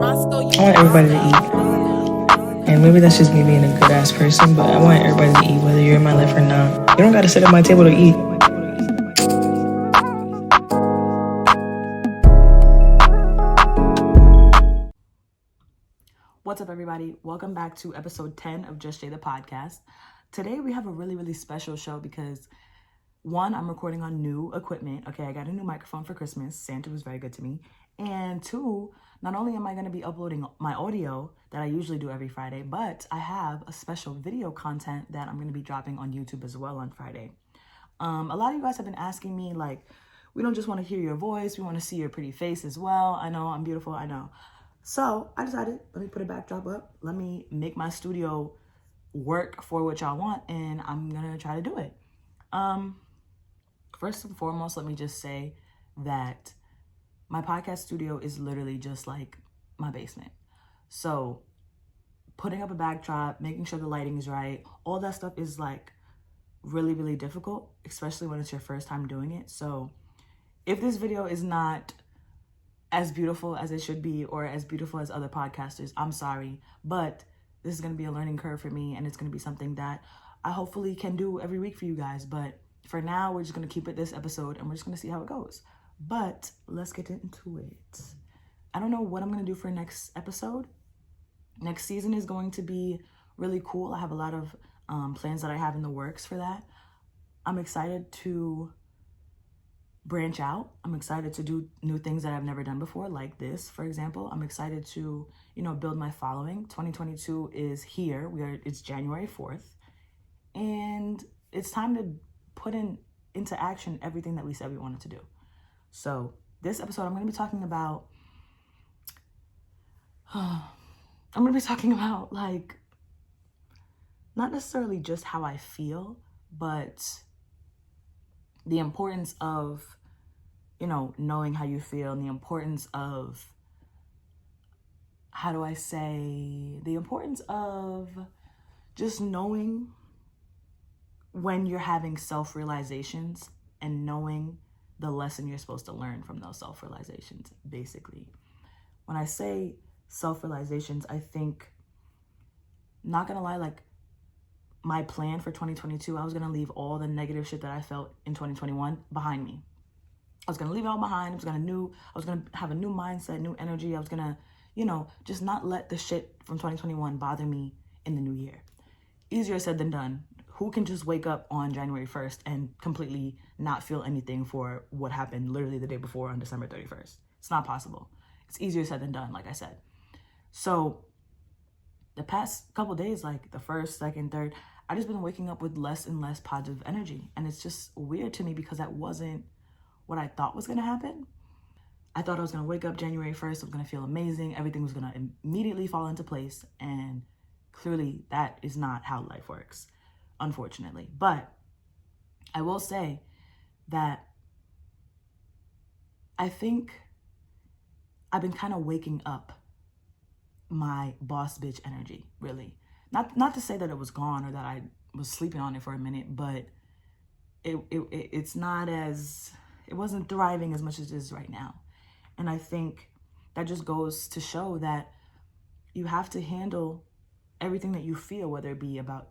I want everybody to eat. And maybe that's just me being a good ass person, but I want everybody to eat, whether you're in my life or not. You don't gotta sit at my table to eat. What's up, everybody? Welcome back to episode 10 of Just Jay the podcast. Today we have a really special show because one, I'm recording on new equipment. Okay, I got a new microphone for Christmas. Santa was very good to me. And two, not only am I going to be uploading my audio that I usually do every Friday, but I have a special video content that I'm going to be dropping on YouTube as well on Friday. A lot of you guys have been asking me, like, we don't just want to hear your voice, we want to see your pretty face as well. I know I'm beautiful, I know. So I decided, let me put a backdrop up. Let me make my studio work for what y'all want, and I'm going to try to do it. First and foremost, let me just say that my podcast studio is literally just like my basement. So putting up a backdrop, making sure the lighting is right, all that stuff is like really difficult, especially when it's your first time doing it. So if this video is not as beautiful as it should be or as beautiful as other podcasters, I'm sorry, but this is going to be a learning curve for me, and it's going to be something that I hopefully can do every week for you guys. But for now, we're just going to keep it this episode, and we're just going to see how it goes. But let's get into it. I don't know what I'm going to do for next episode. Next season is going to be really cool. I have a lot of plans that I have in the works for that. I'm excited to branch out. I'm excited to do new things that I've never done before, like this, for example. I'm excited to, build my following. 2022 is here. It's January 4th. And it's time to put into action everything that we said we wanted to do. So this episode, I'm going to be talking about, like, not necessarily just how I feel, but the importance of, knowing how you feel, and the importance of, the importance of just knowing when you're having self-realizations and knowing the lesson you're supposed to learn from those self-realizations, basically. When I say self-realizations, I think, not gonna lie, like, my plan for 2022, I was gonna leave all the negative shit that I felt in 2021 behind me. I was gonna leave it all behind. I was gonna have a new mindset, new energy. I was gonna, just not let the shit from 2021 bother me in the new year. Easier said than done. Who can just wake up on January 1st and completely not feel anything for what happened literally the day before on December 31st? It's not possible. It's easier said than done, like I said. So the past couple days, like the first, second, third, I've just been waking up with less and less positive energy. And it's just weird to me because that wasn't what I thought was going to happen. I thought I was going to wake up January 1st. I was going to feel amazing. Everything was going to immediately fall into place. And clearly that is not how life works, unfortunately. But I will say that I think I've been kind of waking up my boss bitch energy, really. Not to say that it was gone or that I was sleeping on it for a minute, but it's not as, it wasn't thriving as much as it is right now. And I think that just goes to show that you have to handle everything that you feel, whether it be about,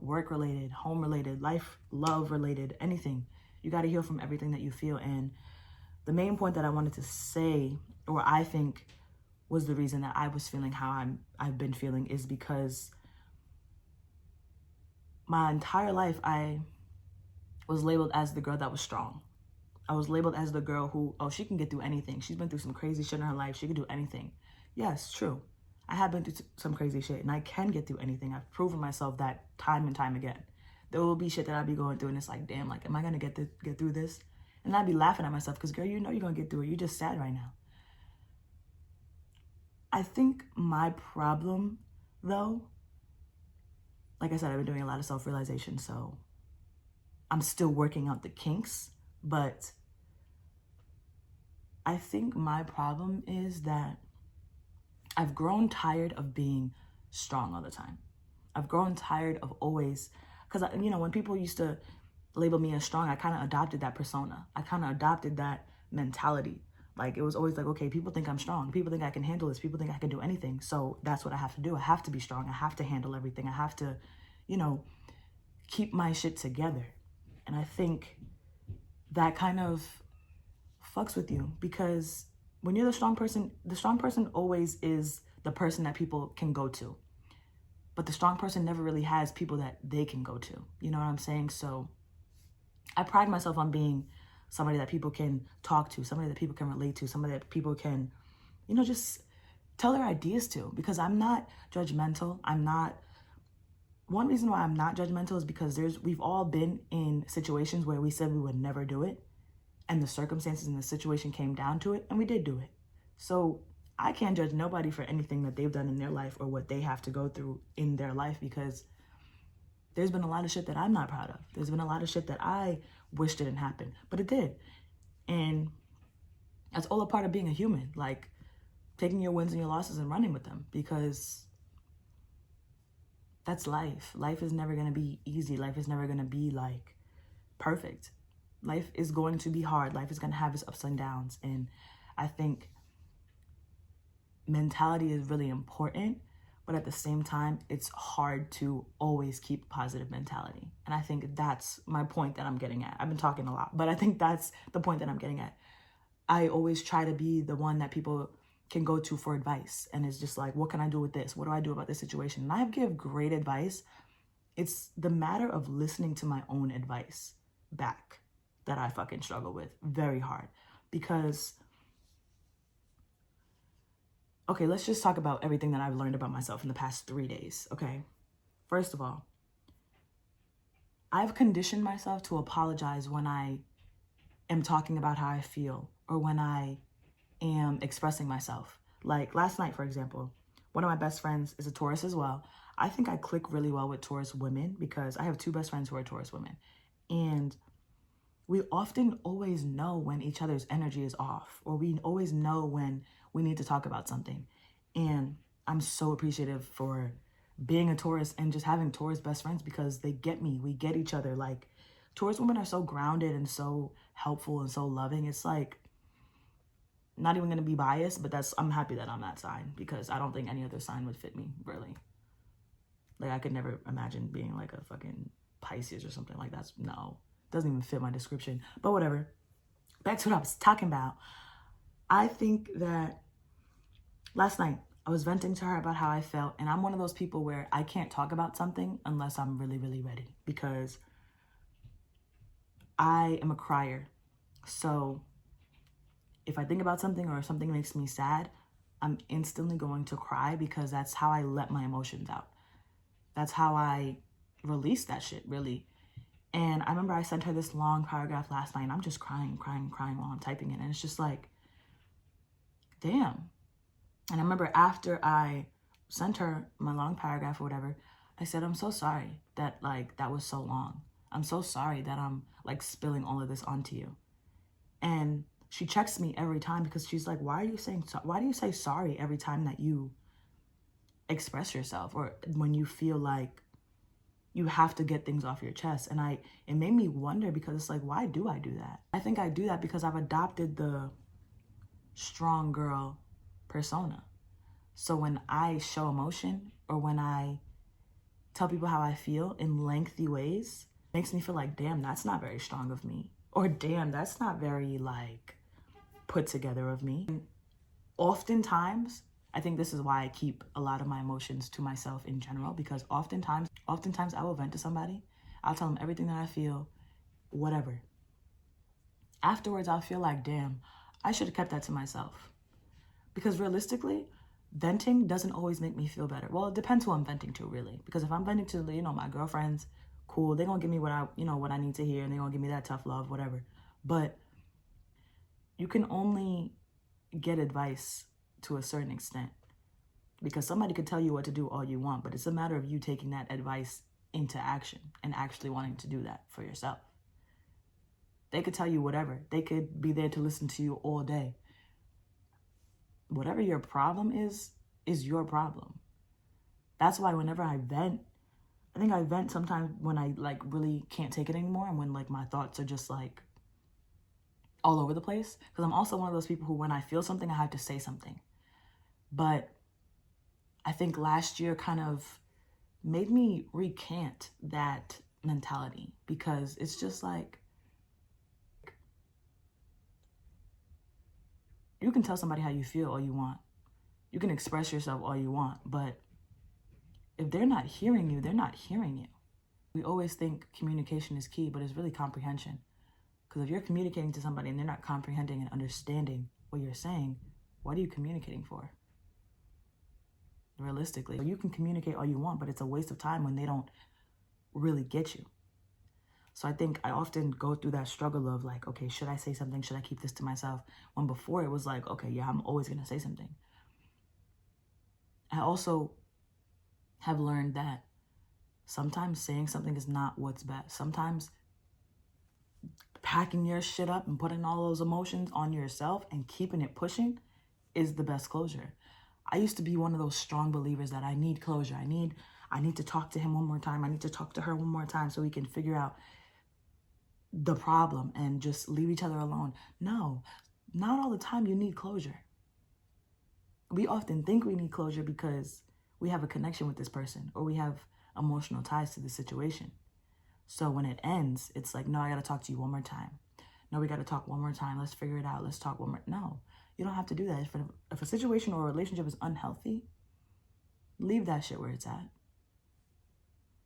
work related, home related, life, love related, anything. You got to heal from everything that you feel. And the main point that I wanted to say, or I think was the reason that I was feeling how I've been feeling, is because my entire life I was labeled as the girl that was strong. I was labeled as the girl who, she can get through anything. She's been through some crazy shit in her life. She can do anything. Yes, true. I have been through some crazy shit, and I can get through anything. I've proven myself that time and time again. There will be shit that I'll be going through, and it's like, damn, like, am I going to get through this? And I'd be laughing at myself because, girl, you're going to get through it. You're just sad right now. I think my problem, though, like I said, I've been doing a lot of self-realization, so I'm still working out the kinks, but I think my problem is that I've grown tired of being strong all the time. I've grown tired of always, because, when people used to label me as strong, I kind of adopted that persona. I kind of adopted that mentality. Like, it was always like, okay, people think I'm strong. People think I can handle this. People think I can do anything. So that's what I have to do. I have to be strong. I have to handle everything. I have to, keep my shit together. And I think that kind of fucks with you, because when you're the strong person always is the person that people can go to. But the strong person never really has people that they can go to. You know what I'm saying? So I pride myself on being somebody that people can talk to, somebody that people can relate to, somebody that people can, just tell their ideas to, because I'm not judgmental. One reason why I'm not judgmental is because we've all been in situations where we said we would never do it, and the circumstances and the situation came down to it, and we did do it. So I can't judge nobody for anything that they've done in their life or what they have to go through in their life, because there's been a lot of shit that I'm not proud of. There's been a lot of shit that I wish didn't happen, but it did. And that's all a part of being a human, like taking your wins and your losses and running with them, because that's life. Life is never going to be easy. Life is never going to be like perfect. Life is going to be hard. Life is going to have its ups and downs. And I think mentality is really important, but at the same time, it's hard to always keep positive mentality. And I think that's my point that I'm getting at. I've been talking a lot, but I think that's the point that I'm getting at. I always try to be the one that people can go to for advice. And it's just like, what can I do with this? What do I do about this situation? And I give great advice. It's the matter of listening to my own advice back that I fucking struggle with very hard. Because, okay, let's just talk about everything that I've learned about myself in the past 3 days, okay? First of all, I've conditioned myself to apologize when I am talking about how I feel or when I am expressing myself. Like last night, for example, one of my best friends is a Taurus as well. I think I click really well with Taurus women because I have 2 best friends who are Taurus women. And we often always know when each other's energy is off, or we always know when we need to talk about something. And I'm so appreciative for being a Taurus and just having Taurus best friends, because they get me. We get each other. Like, Taurus women are so grounded and so helpful and so loving. It's like, not even going to be biased, but I'm happy that I'm that sign, because I don't think any other sign would fit me, really. Like, I could never imagine being like a fucking Pisces or something like that. No, doesn't even fit my description, but whatever. Back to what I was talking about. I think that last night I was venting to her about how I felt, and I'm one of those people where I can't talk about something unless I'm really, really ready, because I am a crier. So if I think about something or if something makes me sad, I'm instantly going to cry, because that's how I let my emotions out. That's how I release that shit, really. And I remember I sent her this long paragraph last night, and I'm just crying while I'm typing it. And it's just like, damn. And I remember after I sent her my long paragraph or whatever, I said, I'm so sorry that that was so long. I'm so sorry that I'm spilling all of this onto you. And she checks me every time, because she's like, why do you say sorry every time that you express yourself, or when you feel like you have to get things off your chest? And it made me wonder, because it's like, why do I do that? I think I do that because I've adopted the strong girl persona. So when I show emotion, or when I tell people how I feel in lengthy ways, it makes me feel like, damn, that's not very strong of me. Or damn, that's not very put together of me. And oftentimes, I think this is why I keep a lot of my emotions to myself in general, because oftentimes I will vent to somebody. I'll tell them everything that I feel, whatever. Afterwards, I'll feel like, damn, I should have kept that to myself. Because realistically, venting doesn't always make me feel better. Well, it depends who I'm venting to, really. Because if I'm venting to, my girlfriends, cool, they're gonna give me what I need to hear, and they're gonna give me that tough love, whatever. But you can only get advice to a certain extent, because somebody could tell you what to do all you want, but it's a matter of you taking that advice into action and actually wanting to do that for yourself. They could tell you whatever. They could be there to listen to you all day. Whatever your problem is your problem. That's why whenever I vent, I think I vent sometimes when I really can't take it anymore, and when my thoughts are just all over the place, because I'm also one of those people who, when I feel something, I have to say something. But I think last year kind of made me recant that mentality, because it's just like, you can tell somebody how you feel all you want. You can express yourself all you want, but if they're not hearing you, they're not hearing you. We always think communication is key, but it's really comprehension. Because if you're communicating to somebody and they're not comprehending and understanding what you're saying, what are you communicating for? Realistically, you can communicate all you want, but it's a waste of time when they don't really get you. So I think I often go through that struggle of like, okay, should I say something? Should I keep this to myself? When before it was like, okay, yeah, I'm always going to say something. I also have learned that sometimes saying something is not what's best. Sometimes packing your shit up and putting all those emotions on yourself and keeping it pushing is the best closure. I used to be one of those strong believers that I need closure. I need to talk to him one more time. I need to talk to her one more time so we can figure out the problem and just leave each other alone. No, not all the time you need closure. We often think we need closure because we have a connection with this person or we have emotional ties to the situation. So when it ends, it's like, no, I got to talk to you one more time. No, we got to talk one more time. Let's figure it out. Let's talk one more. No, you don't have to do that. If a situation or a relationship is unhealthy, leave that shit where it's at.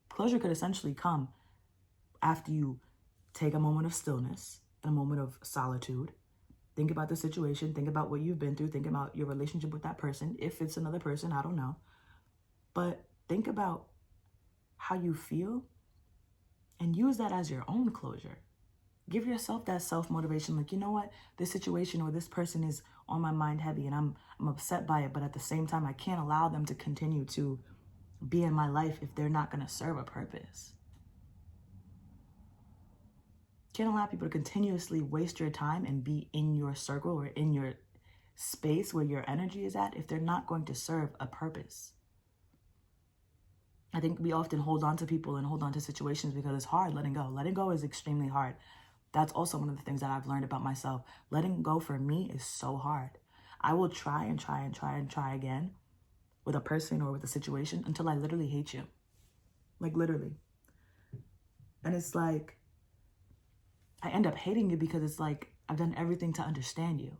Closure could essentially come after you take a moment of stillness, a moment of solitude. Think about the situation. Think about what you've been through. Think about your relationship with that person. If it's another person, I don't know. But think about how you feel and use that as your own closure. Give yourself that self-motivation. Like, you know what? This situation or this person is on my mind heavy and I'm upset by it. But at the same time, I can't allow them to continue to be in my life if they're not going to serve a purpose. Can't allow people to continuously waste your time and be in your circle or in your space where your energy is at if they're not going to serve a purpose. I think we often hold on to people and hold on to situations because it's hard letting go. Letting go is extremely hard. That's also one of the things that I've learned about myself. Letting go for me is so hard. I will try and try and try and try again with a person or with a situation until I literally hate you. Like literally. And it's like, I end up hating you because it's like, I've done everything to understand you.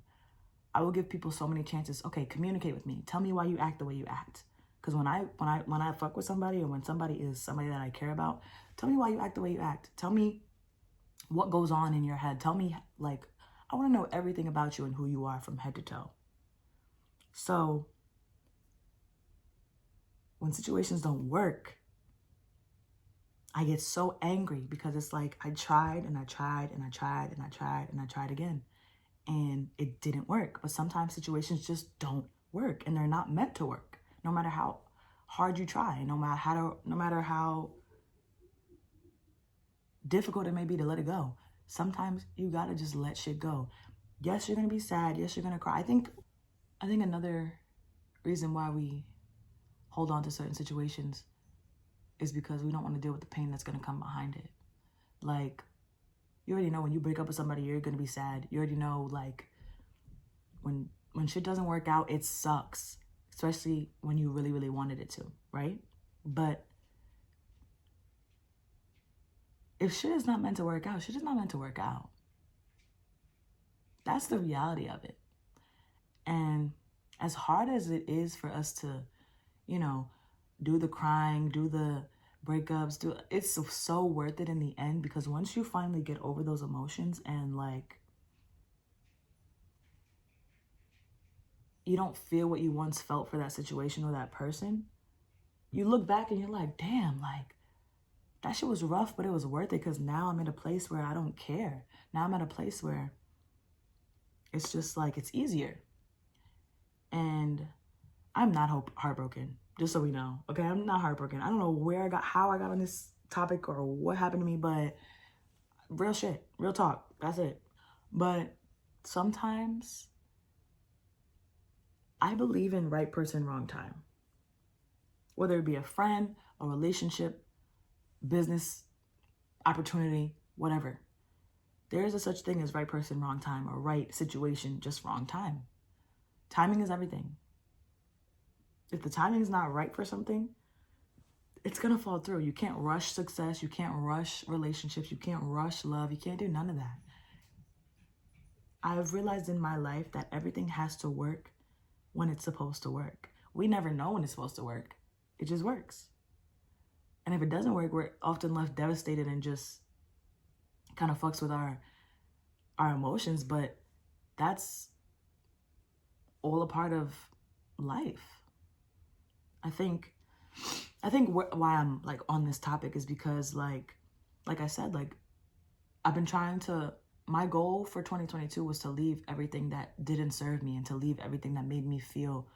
I will give people so many chances. Okay, communicate with me. Tell me why you act the way you act. Because when I fuck with somebody or when somebody is somebody that I care about, tell me why you act the way you act. Tell me what goes on in your head. Tell me, like, I want to know everything about you and who you are from head to toe. So when situations don't work, I get so angry because it's like I tried and I tried and I tried and I tried and I tried again and it didn't work. But sometimes situations just don't work and they're not meant to work. No matter how hard you try, no matter how difficult it may be to let it go. Sometimes you gotta just let shit go. Yes, you're gonna be sad. Yes, you're gonna cry. I think another reason why we hold on to certain situations is because we don't want to deal with the pain that's gonna come behind it. Like, you already know when you break up with somebody, you're gonna be sad. You already know, like, when shit doesn't work out, it sucks. Especially when you really, really wanted it to, right? But if shit is not meant to work out, shit is not meant to work out. That's the reality of it. And as hard as it is for us to, do the crying, do the breakups, it's so worth it in the end, because once you finally get over those emotions and like, you don't feel what you once felt for that situation or that person, you look back and you're like, damn, like, that shit was rough, but it was worth it because now I'm in a place where I don't care. Now I'm at a place where it's just like, it's easier. And I'm not heartbroken, just so we know. Okay, I'm not heartbroken. I don't know how I got on this topic or what happened to me, but real shit, real talk, that's it. But sometimes I believe in right person, wrong time. Whether it be a friend, a relationship, business, opportunity, whatever. There is a such thing as right person, wrong time, or right situation, just wrong time. Timing is everything. If the timing is not right for something, it's going to fall through. You can't rush success. You can't rush relationships. You can't rush love. You can't do none of that. I've realized in my life that everything has to work when it's supposed to work. We never know when it's supposed to work. It just works. And if it doesn't work, we're often left devastated and just kind of fucks with our emotions. But that's all a part of life. I think why I'm like on this topic is because like I said, like I've been trying to, my goal for 2022 was to leave everything that didn't serve me and to leave everything that made me feel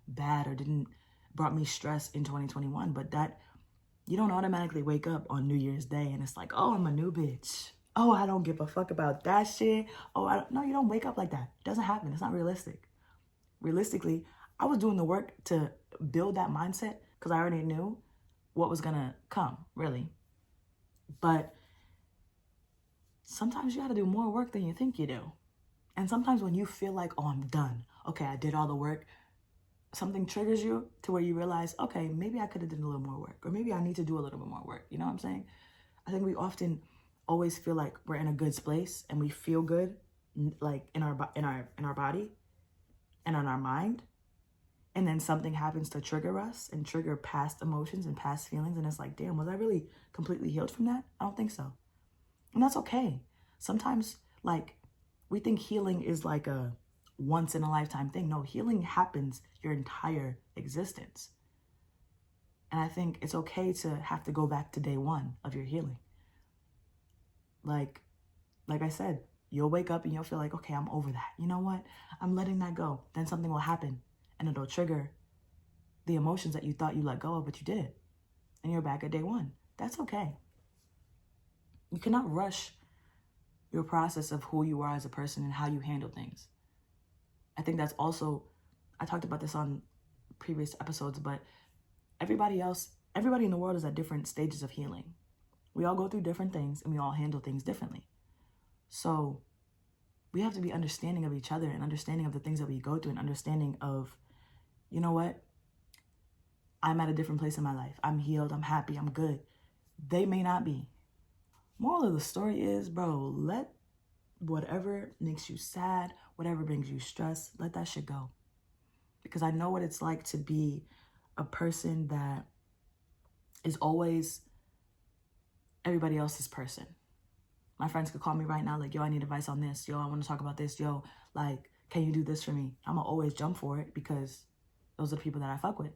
bad or brought me stress in 2021. But that, you don't automatically wake up on New Year's Day and it's like, oh, I'm a new bitch. Oh, I don't give a fuck about that shit. Oh, no, you don't wake up like that. It doesn't happen. It's not realistic. Realistically, I was doing the work to build that mindset because I already knew what was gonna come, really. But sometimes you gotta do more work than you think you do. And sometimes when you feel like, oh, I'm done. Okay, I did all the work. Something triggers you to where you realize, okay, maybe I could have done a little more work, or maybe I need to do a little bit more work. You know what I'm saying? I think we often always feel like we're in a good place and we feel good, like in our body and on our mind. And then something happens to trigger us and trigger past emotions and past feelings. And it's like, damn, was I really completely healed from that? I don't think so. And that's okay. Sometimes, like, we think healing is like a once in a lifetime thing. No, healing happens your entire existence. And I think it's okay to have to go back to day one of your healing. Like I said, you'll wake up and you'll feel like, okay, I'm over that. You know what? I'm letting that go. Then something will happen and it'll trigger the emotions that you thought you let go of, but you did. And you're back at day one. That's okay. You cannot rush your process of who you are as a person and how you handle things. I think that's also, I talked about this on previous episodes, but everybody in the world is at different stages of healing. We all go through different things and we all handle things differently. So we have to be understanding of each other and understanding of the things that we go through and understanding of, you know what? I'm at a different place in my life. I'm healed. I'm happy. I'm good. They may not be. Moral of the story is, bro, let whatever makes you sad, whatever brings you stress, let that shit go. Because I know what it's like to be a person that is always everybody else's person. My friends could call me right now like, yo, I need advice on this. Yo, I want to talk about this. Yo, like, can you do this for me? I'm going to always jump for it because those are the people that I fuck with.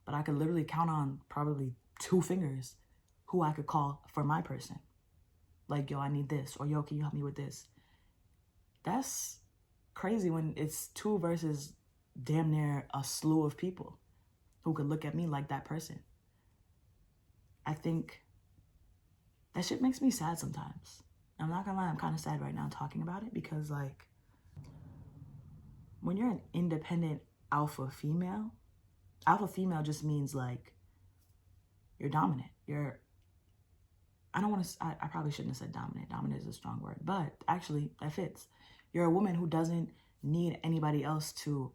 But I could literally count on probably 2 fingers who I could call for my person. Like, yo, I need this. Or, yo, can you help me with this? That's crazy when it's 2 versus damn near a slew of people who could look at me like that person. I think that shit makes me sad sometimes. I'm not gonna lie, I'm kind of sad right now talking about it because, like, when you're an independent alpha female just means, like, you're dominant. I probably shouldn't have said dominant. Dominant is a strong word, but actually that fits. You're a woman who doesn't need anybody else to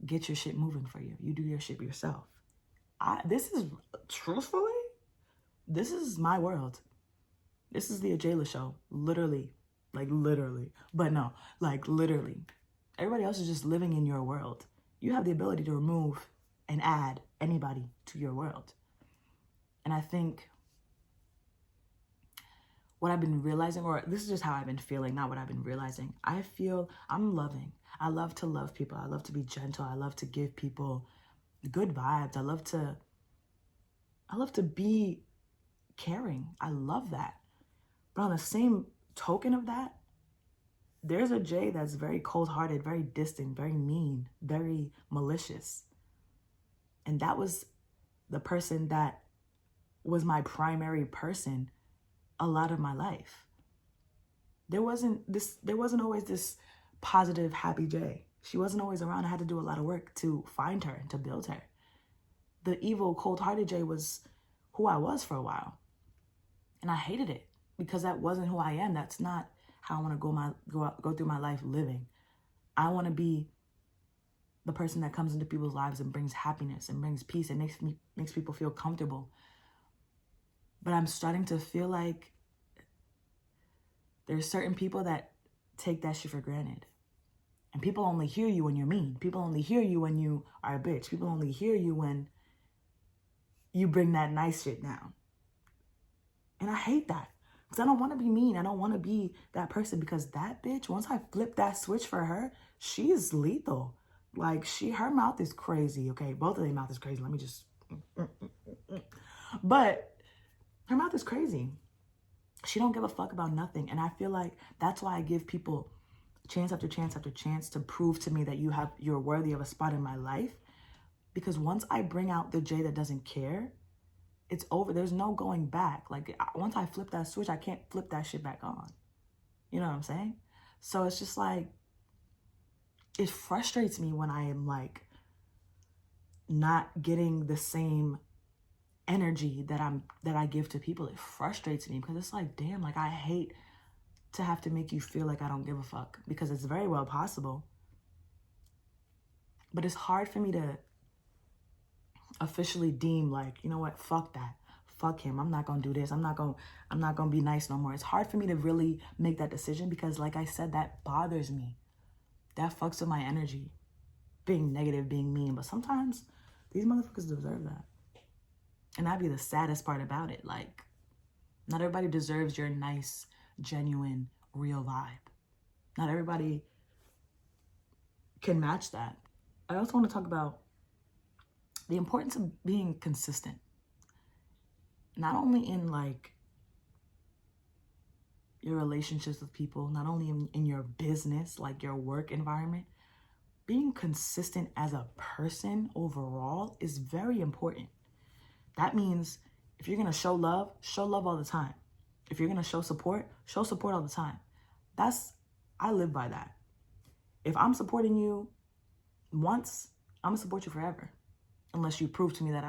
get your shit moving for you. You do your shit yourself. This is my world. This is the Ajayla show. Literally. But no, like literally. Everybody else is just living in your world. You have the ability to remove and add anybody to your world. And I think what I've been realizing, or this is just how I've been feeling, not what I've been realizing. I feel I'm loving. I love to love people. I love to be gentle. I love to give people good vibes. I love to be caring. I love that. But on the same token of that, there's a Jay that's very cold-hearted, very distant, very mean, very malicious. And that was the person that was my primary person a lot of my life. There wasn't always this positive, happy Jay. She wasn't always around. I had to do a lot of work to find her and to build her. The evil, cold-hearted Jay was who I was for a while. And I hated it. because that wasn't who I am. That's not how I want to go through my life living. I want to be the person that comes into people's lives and brings happiness and brings peace and makes people feel comfortable. But I'm starting to feel like there's certain people that take that shit for granted. And people only hear you when you're mean. People only hear you when you are a bitch. People only hear you when you bring that nice shit down. And I hate that. Because I don't want to be mean. I don't want to be that person, because that bitch, once I flip that switch for her, she's lethal. Like, her mouth is crazy, okay? Both of their mouth is crazy. Let me just... But her mouth is crazy. She don't give a fuck about nothing. And I feel like that's why I give people chance after chance after chance to prove to me that you're worthy of a spot in my life. Because once I bring out the Jay that doesn't care, it's over. There's no going back. Like, once I flip that switch, I can't flip that shit back on. You know what I'm saying? So it's just like, it frustrates me when I am like not getting the same energy that I give to people. It frustrates me because it's like, damn, like, I hate to have to make you feel like I don't give a fuck, because it's very well possible. But it's hard for me to officially deem, like, you know what, fuck that. Fuck him. I'm not gonna do this. I'm not gonna be nice no more. It's hard for me to really make that decision because, like I said, that bothers me. That fucks with my energy. Being negative, being mean. But sometimes these motherfuckers deserve that. And that'd be the saddest part about it. Like, not everybody deserves your nice, genuine, real vibe. Not everybody can match that. I also want to talk about the importance of being consistent. Not only in like your relationships with people, not only in your business, like your work environment, being consistent as a person overall is very important. That means if you're going to show love all the time. If you're going to show support all the time. I live by that. If I'm supporting you once, I'm going to support you forever. Unless you prove to me that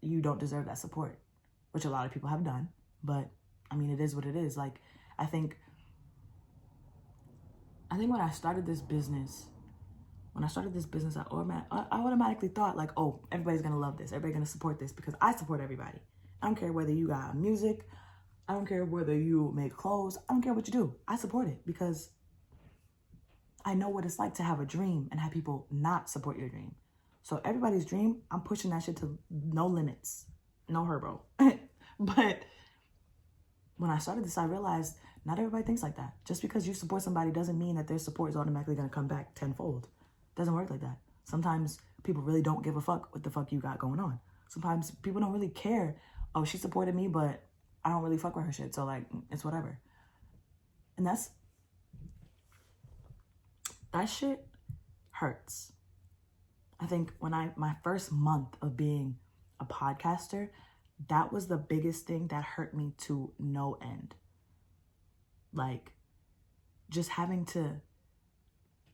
you don't deserve that support, which a lot of people have done. But I mean, it is what it is. Like, I think when I started this business, I automatically thought like, oh, everybody's going to love this. Everybody's going to support this because I support everybody. I don't care whether you got music. I don't care whether you make clothes. I don't care what you do. I support it because I know what it's like to have a dream and have people not support your dream. So everybody's dream, I'm pushing that shit to no limits. No herbo. But when I started this, I realized not everybody thinks like that. Just because you support somebody doesn't mean that their support is automatically going to come back tenfold. It doesn't work like that. Sometimes people really don't give a fuck what the fuck you got going on. Sometimes people don't really care. Oh, she supported me, but I don't really fuck with her shit. So like, it's whatever. And that shit hurts. I think my first month of being a podcaster, that was the biggest thing that hurt me to no end. Like, just having to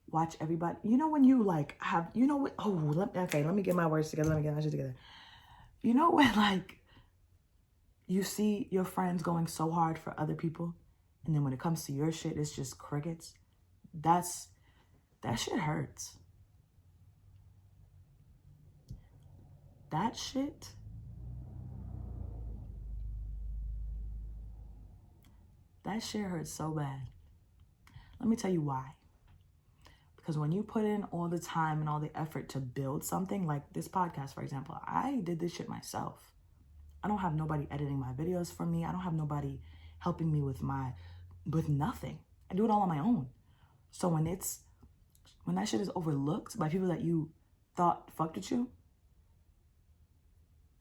watch everybody. You know when you like have, you know what? Oh, let me get my words together. Let me get my shit together. You know when like you see your friends going so hard for other people, and then when it comes to your shit, it's just crickets. That shit hurts. That shit hurts so bad. Let me tell you why. Because when you put in all the time and all the effort to build something like this podcast, for example, I did this shit myself. I don't have nobody editing my videos for me. I don't have nobody helping me with nothing. I do it all on my own. So when that shit is overlooked by people that you thought fucked with you,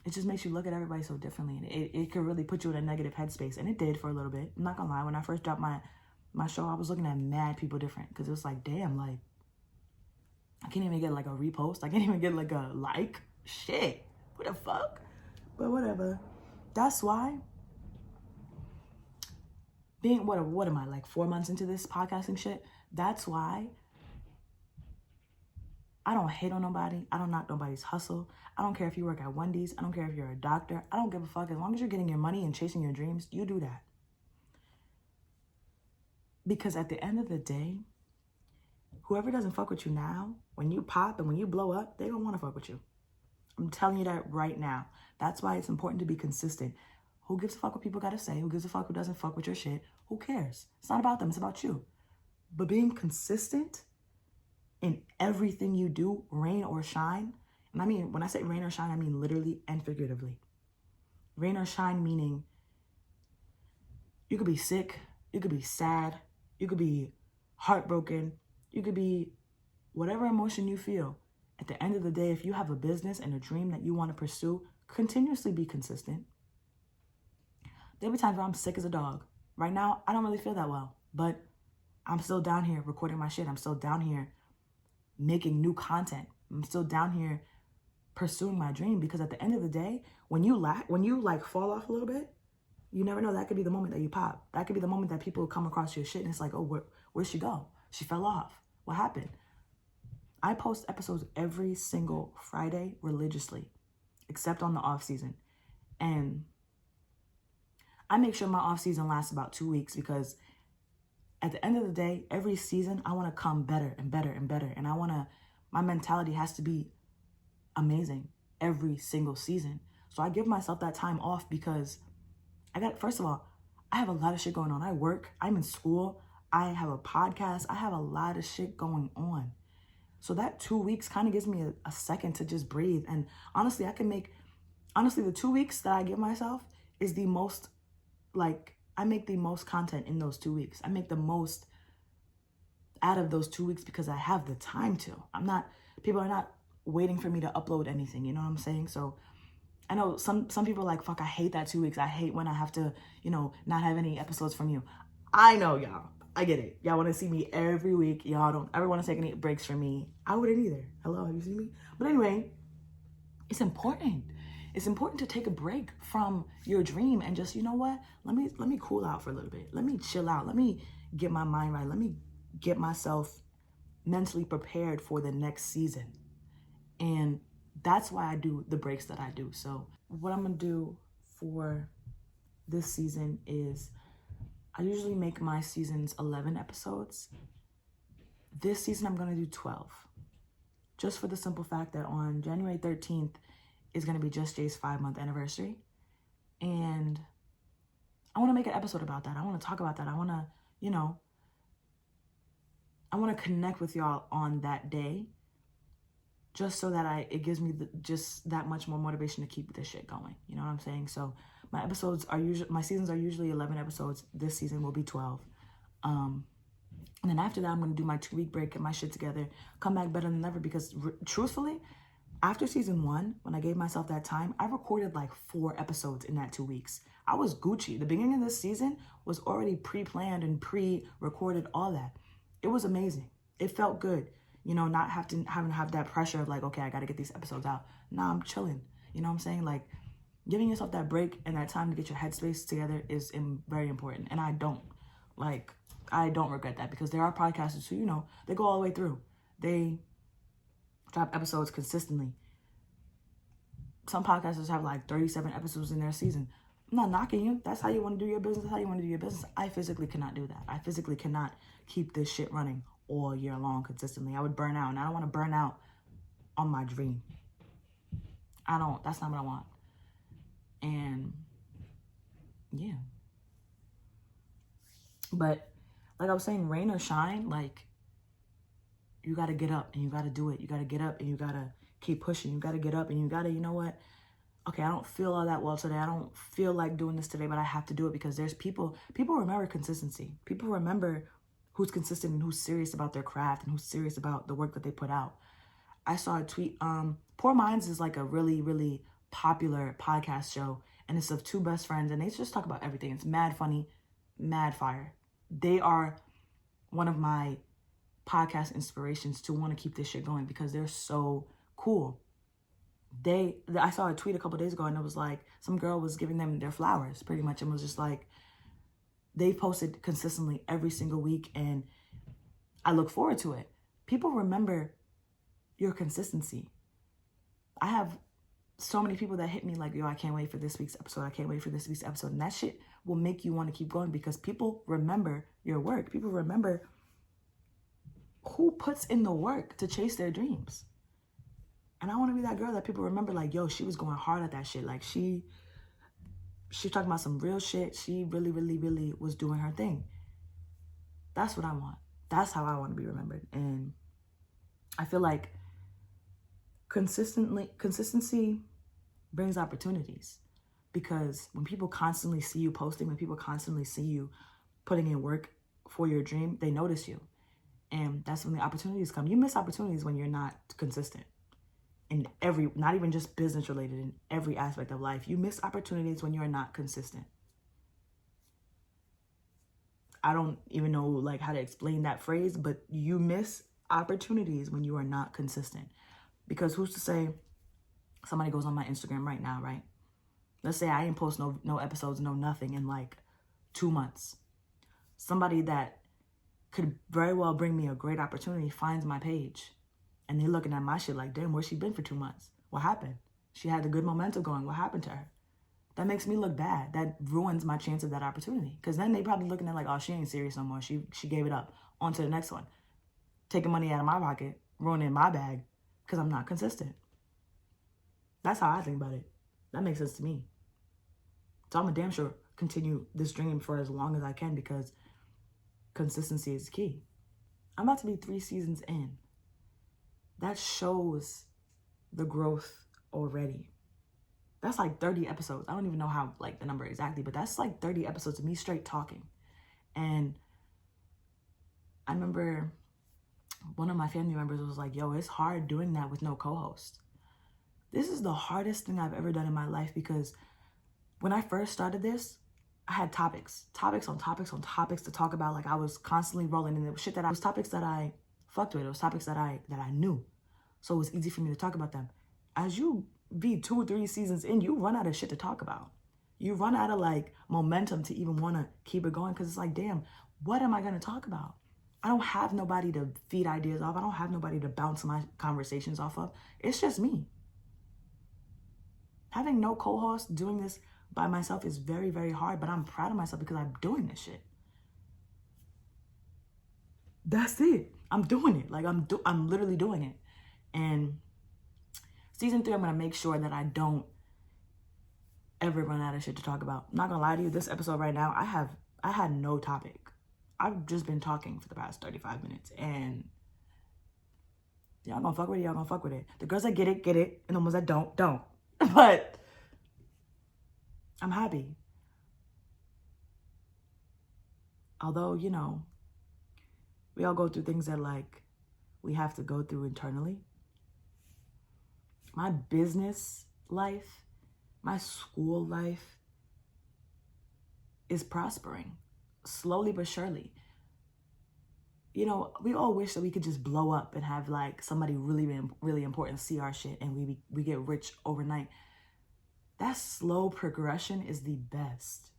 it just makes you look at everybody so differently. And it could really put you in a negative headspace. And it did for a little bit. I'm not gonna lie. When I first dropped my show, I was looking at mad people different. Because it was like, damn, like, I can't even get like a repost. I can't even get like a like. Shit. What the fuck? But whatever. That's why what am I, like 4 months into this podcasting shit? That's why I don't hate on nobody. I don't knock nobody's hustle. I don't care if you work at Wendy's. I don't care if you're a doctor. I don't give a fuck. As long as you're getting your money and chasing your dreams, you do that. Because at the end of the day, whoever doesn't fuck with you now, when you pop and when you blow up, they don't want to fuck with you. I'm telling you that right now. That's why it's important to be consistent. Who gives a fuck what people got to say? Who gives a fuck who doesn't fuck with your shit? Who cares? It's not about them. It's about you. But being consistent in everything you do, rain or shine, and I mean, when I say rain or shine, I mean literally and figuratively. Rain or shine meaning you could be sick, you could be sad, you could be heartbroken, you could be whatever emotion you feel. At the end of the day, if you have a business and a dream that you want to pursue, continuously be consistent. There'll be times where I'm sick as a dog. Right now, I don't really feel that well, but I'm still down here recording my shit. I'm still down here making new content. I'm still down here pursuing my dream, because at the end of the day, when you fall off a little bit, you never know. That could be the moment that you pop. That could be the moment that people come across your shit and it's like, oh, where'd she go? She fell off. What happened? I post episodes every single Friday religiously, except on the off season. And I make sure my off season lasts about 2 weeks, because at the end of the day, every season, I want to come better and better and better. And my mentality has to be amazing every single season. So I give myself that time off because first of all, I have a lot of shit going on. I work, I'm in school, I have a podcast, I have a lot of shit going on. So that 2 weeks kind of gives me a second to just breathe. And honestly, the 2 weeks that I give myself is the most, I make the most content in those 2 weeks. I make the most out of those 2 weeks because I have the time to. People are not waiting for me to upload anything, you know what I'm saying? So I know some people are like, fuck, I hate that 2 weeks. I hate when I have to, not have any episodes from you. I know, y'all. I get it. Y'all want to see me every week. Y'all don't ever want to take any breaks from me. I wouldn't either. Hello, have you seen me? But anyway, it's important. It's important to take a break from your dream and just, you know what? Let me cool out for a little bit. Let me chill out. Let me get my mind right. Let me get myself mentally prepared for the next season. And that's why I do the breaks that I do. So what I'm going to do for this season is I usually make my seasons 11 episodes. This season, I'm going to do 12. Just for the simple fact that on January 13th is going to be Just Jay's 5-month anniversary. And I want to make an episode about that. I want to talk about that. I want to, I want to connect with y'all on that day, just so that it gives me just that much more motivation to keep this shit going. You know what I'm saying? So my seasons are usually 11 episodes. This season will be 12. And then after that, I'm going to do my 2-week break, get my shit together, come back better than ever, because truthfully, after season 1, when I gave myself that time, I recorded 4 episodes in that 2 weeks. I was Gucci. The beginning of this season was already pre-planned and pre-recorded, all that. It was amazing. It felt good. Not having to have that pressure of okay, I got to get these episodes out. Nah, I'm chilling. You know what I'm saying? Giving yourself that break and that time to get your headspace together is very important. And I don't regret that, because there are podcasters who, they go all the way through. They drop episodes consistently. Some podcasters have 37 episodes in their season. I'm not knocking you. That's how you want to do your business. That's how you want to do your business. I physically cannot do that. I physically cannot keep this shit running all year long consistently. I would burn out, and I don't want to burn out on my dream. That's not what I want. And yeah. But like I was saying, rain or shine, you got to get up and you got to do it. You got to get up and you got to keep pushing. You got to get up and you got to, you know what? Okay, I don't feel all that well today. I don't feel like doing this today, but I have to do it, because there's people remember consistency. People remember who's consistent and who's serious about their craft and who's serious about the work that they put out. I saw a tweet. Poor Minds is a really, really popular podcast show, and it's of 2 best friends, and they just talk about everything. It's mad funny, mad fire. They are one of my podcast inspirations to want to keep this shit going, because they're so cool. I saw a tweet a couple days ago, and it was some girl was giving them their flowers pretty much, and was just they posted consistently every single week, and I look forward to it. People remember your consistency. I have so many people that hit me like, yo, I can't wait for this week's episode. I can't wait for this week's episode. And that shit will make you want to keep going because people remember your work. People remember who puts in the work to chase their dreams. And I want to be that girl that people remember like, yo, she was going hard at that shit. Like she talking about some real shit. She really, really, really was doing her thing. That's what I want. That's how I want to be remembered. And I feel like consistency brings opportunities, because when people constantly see you posting, when people constantly see you putting in work for your dream, they notice you. And that's when the opportunities come. You miss opportunities when you're not consistent in every, not even just business related, in every aspect of life. You miss opportunities when you're not consistent. I don't even know like how to explain that phrase, but you miss opportunities when you are not consistent. Because who's to say somebody goes on my Instagram right now, right? Let's say I didn't post no episodes, no nothing in like 2 months. Somebody that could very well bring me a great opportunity finds my page and they're looking at my shit like, damn, where's she been for 2 months? What happened? She had the good momentum going. What happened to her? That makes me look bad. That ruins my chance of that opportunity. Because then they probably looking at like, oh, she ain't serious no more. She gave it up. On to the next one. Taking money out of my pocket, ruining my bag because I'm not consistent. That's how I think about it. That makes sense to me. So I'm a damn sure continue this dream for as long as I can because consistency is key. I'm about to be 3 seasons in. That shows the growth already. That's like 30 episodes. I don't even know how, like, the number exactly, but that's like 30 episodes of me straight talking. And I remember one of my family members was like, yo, it's hard doing that with no co-host. This is the hardest thing I've ever done in my life because when I first started this, I had topics on topics to talk about. Like, I was constantly rolling, and it was shit that it was topics that I fucked with. It was topics that I knew. So it was easy for me to talk about them. As you be 2 or 3 seasons in, you run out of shit to talk about. You run out of like momentum to even want to keep it going because it's like, damn, what am I going to talk about? I don't have nobody to feed ideas off. I don't have nobody to bounce my conversations off of. It's just me. Having no co-host, doing this by myself is very, very hard, but I'm proud of myself because I'm doing this shit. That's it. I'm doing it. Like, I'm literally doing it. And season 3, I'm going to make sure that I don't ever run out of shit to talk about. I'm not going to lie to you. This episode right now, I had no topic. I've just been talking for the past 35 minutes. And y'all going to fuck with it. Y'all going to fuck with it. The girls that get it. And the ones that don't. But I'm happy. Although, you know, we all go through things that like we have to go through internally. My business life, my school life is prospering slowly but surely. You know, we all wish that we could just blow up and have like somebody really, really important see our shit and we get rich overnight. That slow progression is the best.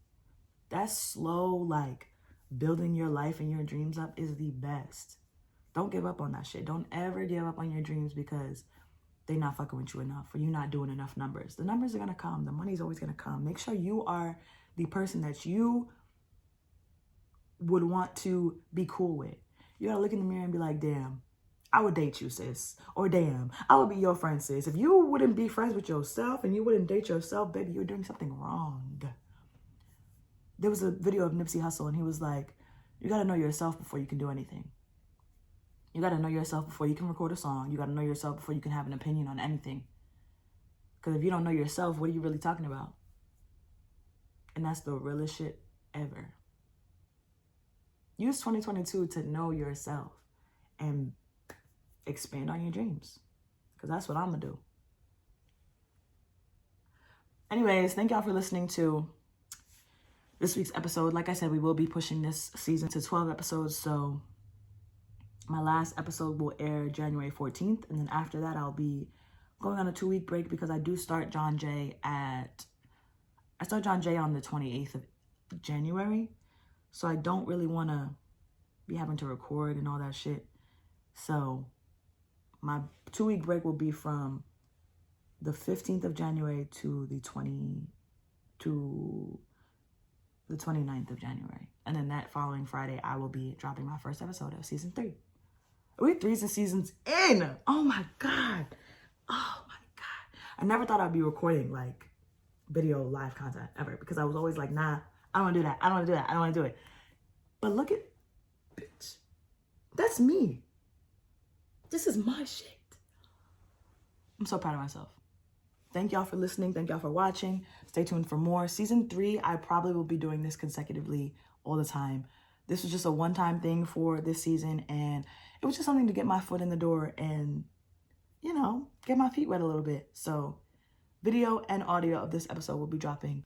That slow, like, building your life and your dreams up is the best. Don't give up on that shit. Don't ever give up on your dreams because they're not fucking with you enough or you're not doing enough numbers. The numbers are going to come. The money's always going to come. Make sure you are the person that you would want to be cool with. You got to look in the mirror and be like, damn, I would date you, sis. Or damn, I would be your friend, sis. If you wouldn't be friends with yourself and you wouldn't date yourself, baby, you're doing something wrong. There was a video of Nipsey Hussle and he was like, you got to know yourself before you can do anything. You got to know yourself before you can record a song. You got to know yourself before you can have an opinion on anything. Because if you don't know yourself, what are you really talking about? And that's the realest shit ever. Use 2022 to know yourself and expand on your dreams. Because that's what I'm going to do. Anyways, thank y'all for listening to this week's episode. Like I said, we will be pushing this season to 12 episodes. So my last episode will air January 14th. And then after that, I'll be going on a 2-week break because I do start John Jay on the 28th of January. So I don't really want to be having to record and all that shit. So My 2-week break will be from the 15th of January to the 29th of January. And then that following Friday, I will be dropping my first episode of season 3. We're 3 seasons in. Oh my God. Oh my God. I never thought I'd be recording like video live content ever, because I was always like, nah, I don't want to do that. I don't want to do that. I don't want to do it. But look at, bitch. That's me. This is my shit. I'm so proud of myself. Thank y'all for listening. Thank y'all for watching. Stay tuned for more. Season 3, I probably will be doing this consecutively all the time. This was just a one-time thing for this season, and it was just something to get my foot in the door and, you know, get my feet wet a little bit. So video and audio of this episode will be dropping